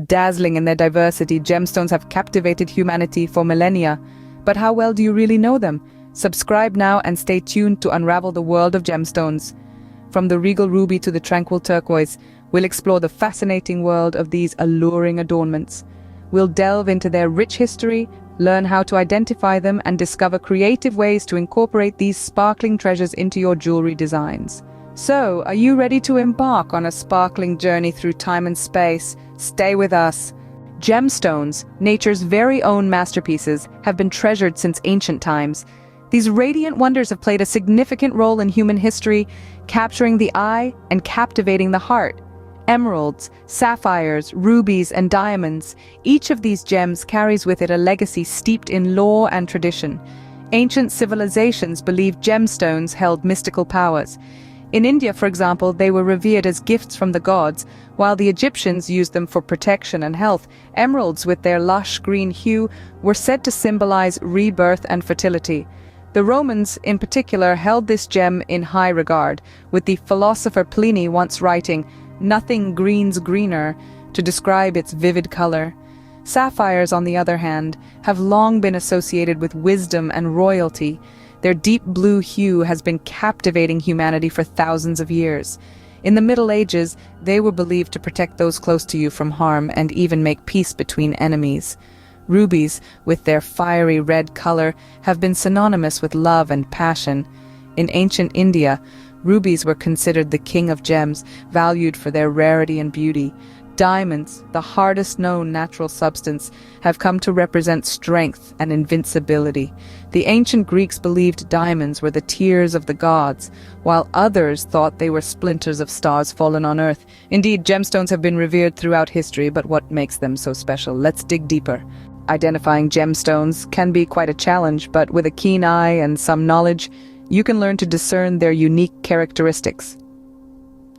Dazzling in their diversity, gemstones have captivated humanity for millennia. But how well do you really know them? Subscribe now and stay tuned to unravel the world of gemstones. From the regal ruby to the tranquil turquoise, we'll explore the fascinating world of these alluring adornments. We'll delve into their rich history, learn how to identify them, and discover creative ways to incorporate these sparkling treasures into your jewelry designs. So, are you ready to embark on a sparkling journey through time and space? Stay with us. Gemstones, nature's very own masterpieces, have been treasured since ancient times. These radiant wonders have played a significant role in human history, capturing the eye and captivating the heart. Emeralds, sapphires, rubies, and diamonds, each of these gems carries with it a legacy steeped in lore and tradition. Ancient civilizations believed gemstones held mystical powers. In India, for example, they were revered as gifts from the gods, while the Egyptians used them for protection and health. Emeralds, with their lush green hue, were said to symbolize rebirth and fertility. The Romans, in particular, held this gem in high regard, with the philosopher Pliny once writing, "Nothing green's greener," to describe its vivid color. Sapphires, on the other hand, have long been associated with wisdom and royalty. Their deep blue hue has been captivating humanity for thousands of years. In the Middle Ages, they were believed to protect those close to you from harm and even make peace between enemies. Rubies, with their fiery red color, have been synonymous with love and passion. In ancient India, rubies were considered the king of gems, valued for their rarity and beauty. Diamonds, the hardest known natural substance, have come to represent strength and invincibility. The ancient Greeks believed diamonds were the tears of the gods, while others thought they were splinters of stars fallen on earth. Indeed, gemstones have been revered throughout history, but what makes them so special? Let's dig deeper. Identifying gemstones can be quite a challenge, but with a keen eye and some knowledge, you can learn to discern their unique characteristics.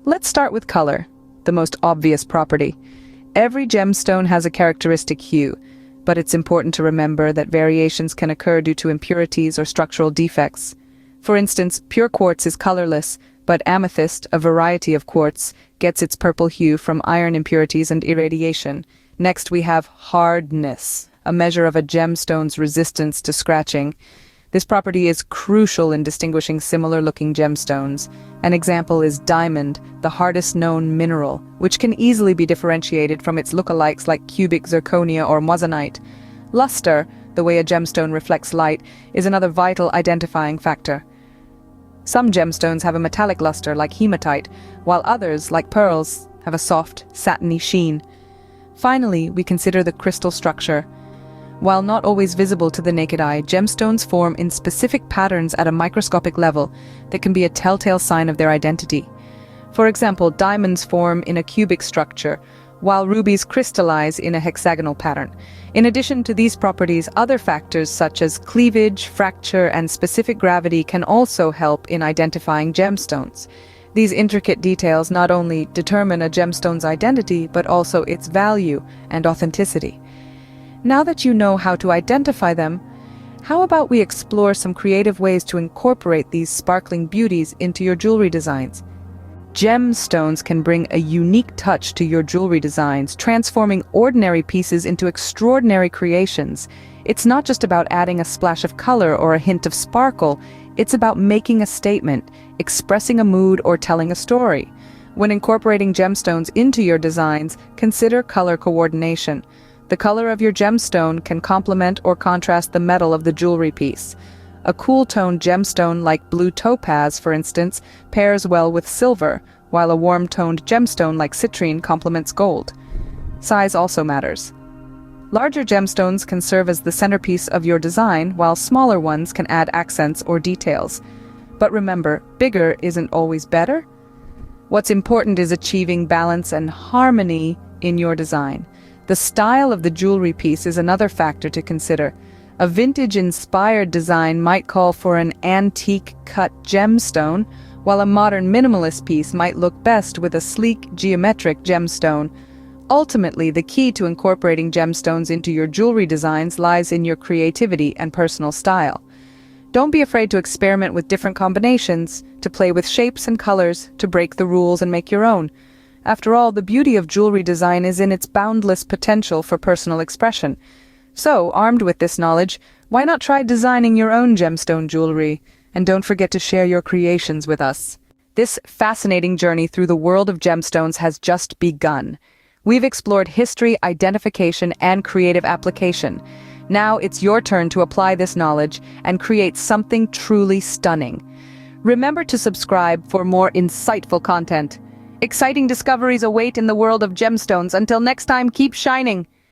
Let's start with color, the most obvious property. Every gemstone has a characteristic hue, but it's important to remember that variations can occur due to impurities or structural defects. For instance, pure quartz is colorless, but amethyst, a variety of quartz, gets its purple hue from iron impurities and irradiation. Next, we have hardness, a measure of a gemstone's resistance to scratching. This property is crucial in distinguishing similar-looking gemstones. An example is diamond, the hardest known mineral, which can easily be differentiated from its lookalikes like cubic zirconia or moissanite. Luster, the way a gemstone reflects light, is another vital identifying factor. Some gemstones have a metallic luster like hematite, while others, like pearls, have a soft, satiny sheen. Finally, we consider the crystal structure. While not always visible to the naked eye, gemstones form in specific patterns at a microscopic level that can be a telltale sign of their identity. For example, diamonds form in a cubic structure, while rubies crystallize in a hexagonal pattern. In addition to these properties, other factors such as cleavage, fracture, and specific gravity can also help in identifying gemstones. These intricate details not only determine a gemstone's identity, but also its value and authenticity. Now that you know how to identify them, how about we explore some creative ways to incorporate these sparkling beauties into your jewelry designs? Gemstones can bring a unique touch to your jewelry designs, transforming ordinary pieces into extraordinary creations. It's not just about adding a splash of color or a hint of sparkle, it's about making a statement, expressing a mood, or telling a story. When incorporating gemstones into your designs, consider color coordination. The color of your gemstone can complement or contrast the metal of the jewelry piece. A cool-toned gemstone like blue topaz, for instance, pairs well with silver, while a warm-toned gemstone like citrine complements gold. Size also matters. Larger gemstones can serve as the centerpiece of your design, while smaller ones can add accents or details. But remember, bigger isn't always better. What's important is achieving balance and harmony in your design. The style of the jewelry piece is another factor to consider. A vintage-inspired design might call for an antique-cut gemstone, while a modern minimalist piece might look best with a sleek, geometric gemstone. Ultimately, the key to incorporating gemstones into your jewelry designs lies in your creativity and personal style. Don't be afraid to experiment with different combinations, to play with shapes and colors, to break the rules and make your own. After all, the beauty of jewelry design is in its boundless potential for personal expression. So, armed with this knowledge, why not try designing your own gemstone jewelry? And don't forget to share your creations with us. This fascinating journey through the world of gemstones has just begun. We've explored history, identification, and creative application. Now it's your turn to apply this knowledge and create something truly stunning. Remember to subscribe for more insightful content. Exciting discoveries await in the world of gemstones. Until next time, keep shining.